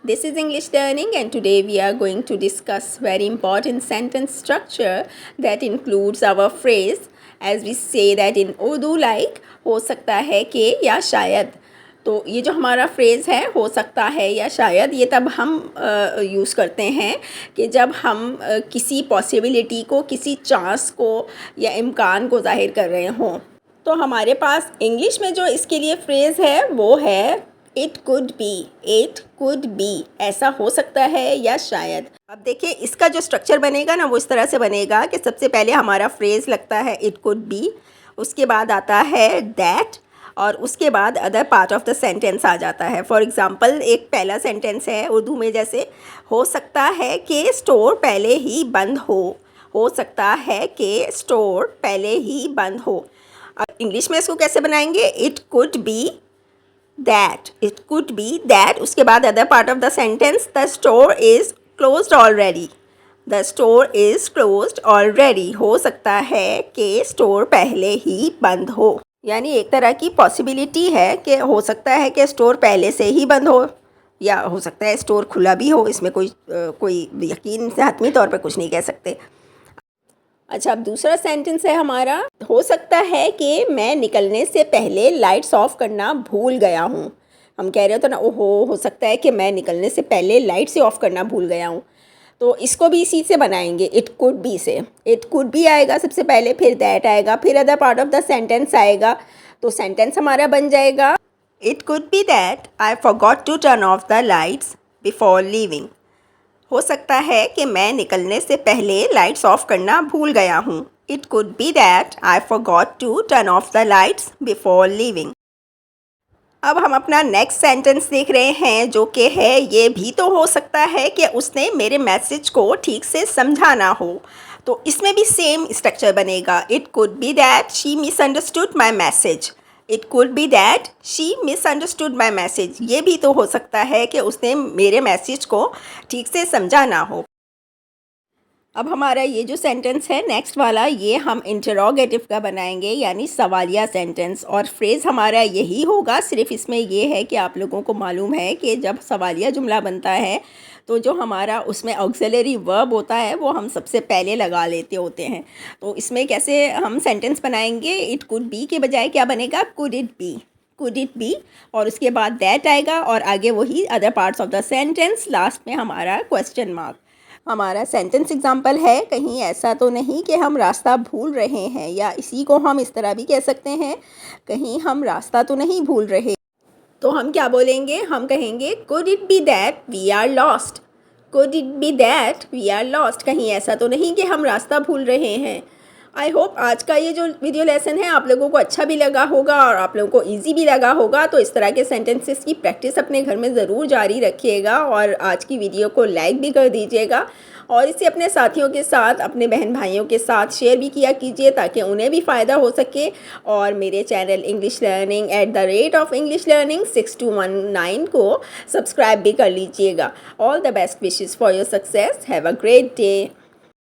This is English Learning, and today we are going to discuss very important sentence structure that includes our phrase as we say that in Urdu, like हो सकता है कि या शायद। तो ये जो हमारा फ्रेज़ है हो सकता है या शायद, ये तब हम यूज़ करते हैं कि जब हम किसी पॉसिबिलिटी को, किसी चांस को या इम्कान को ज़ाहिर कर रहे हों। तो हमारे पास इंग्लिश में जो इसके लिए फ्रेज़ है वो है इट कुड बी, ऐसा हो सकता है या शायद। अब देखिए इसका जो स्ट्रक्चर बनेगा ना वो इस तरह से बनेगा कि सबसे पहले हमारा फ्रेज़ लगता है इट कुड बी, उसके बाद आता है दैट, और उसके बाद other part of the sentence आ जाता है। फॉर एग्ज़ाम्पल एक पहला सेंटेंस है उर्दू में, जैसे हो सकता है कि स्टोर पहले ही बंद हो सकता है कि स्टोर पहले ही बंद हो। अब इंग्लिश में इसको कैसे बनाएंगे? इट कुड बी दैट, उसके बाद other part of the sentence the store is closed already, हो सकता है कि स्टोर पहले ही बंद हो। यानी एक तरह की पॉसिबिलिटी है कि हो सकता है कि स्टोर पहले से ही बंद हो, या हो सकता है स्टोर खुला भी हो। इसमें कोई यकीन से हतमी तौर पे कुछ नहीं कह सकते। अच्छा, अब दूसरा सेंटेंस है हमारा, हो सकता है कि मैं निकलने से पहले लाइट्स ऑफ करना भूल गया हूँ। हम कह रहे हो तो ना, ओहो हो सकता है कि मैं निकलने से पहले लाइट से ऑफ करना भूल गया हूँ। तो इसको भी इसी से बनाएंगे, इट कुड बी से। इट कुड बी आएगा सबसे पहले, फिर दैट आएगा, फिर other part of the sentence आएगा। तो सेंटेंस हमारा बन जाएगा it could be that I forgot to turn off the lights before leaving. हो सकता है कि मैं निकलने से पहले लाइट्स ऑफ करना भूल गया हूँ। It could be that I forgot to turn off the lights before leaving. अब हम अपना नेक्स्ट सेंटेंस देख रहे हैं, जो कि है ये भी तो हो सकता है कि उसने मेरे मैसेज को ठीक से समझा ना हो। तो इसमें भी सेम स्ट्रक्चर बनेगा। It could be that she misunderstood my message. It could be that she misunderstood my message. ये भी तो हो सकता है कि उसने मेरे मैसेज को ठीक से समझा ना हो। अब हमारा ये जो सेंटेंस है नेक्स्ट वाला, ये हम इंटरोगेटिव का बनाएंगे, यानी सवालिया सेंटेंस। और फ्रेज़ हमारा यही होगा, सिर्फ इसमें ये है कि आप लोगों को मालूम है कि जब सवालिया जुमला बनता है तो जो हमारा उसमें ऑक्सिलरी वर्ब होता है वो हम सबसे पहले लगा लेते होते हैं। तो इसमें कैसे हम सेंटेंस बनाएंगे? इट कुड बी के बजाय क्या बनेगा? कुड इट बी, और उसके बाद दैट आएगा, और आगे वही other parts of the sentence, last में हमारा क्वेश्चन मार्क। हमारा सेंटेंस एग्जाम्पल है, कहीं ऐसा तो नहीं कि हम रास्ता भूल रहे हैं, या इसी को हम इस तरह भी कह सकते हैं, कहीं हम रास्ता तो नहीं भूल रहे। तो हम क्या बोलेंगे? हम कहेंगे could it be that we are lost. कहीं ऐसा तो नहीं कि हम रास्ता भूल रहे हैं। आई होप आज का ये जो वीडियो लेसन है आप लोगों को अच्छा भी लगा होगा और आप लोगों को इजी भी लगा होगा। तो इस तरह के सेंटेंसेस की प्रैक्टिस अपने घर में ज़रूर जारी रखिएगा, और आज की वीडियो को लाइक भी कर दीजिएगा, और इसे अपने साथियों के साथ, अपने बहन भाइयों के साथ शेयर भी किया कीजिए ताकि उन्हें भी फ़ायदा हो सके। और मेरे channel English learning @English Learning 6219 को सब्सक्राइब भी कर लीजिएगा। All the best wishes for your success. Have a great day.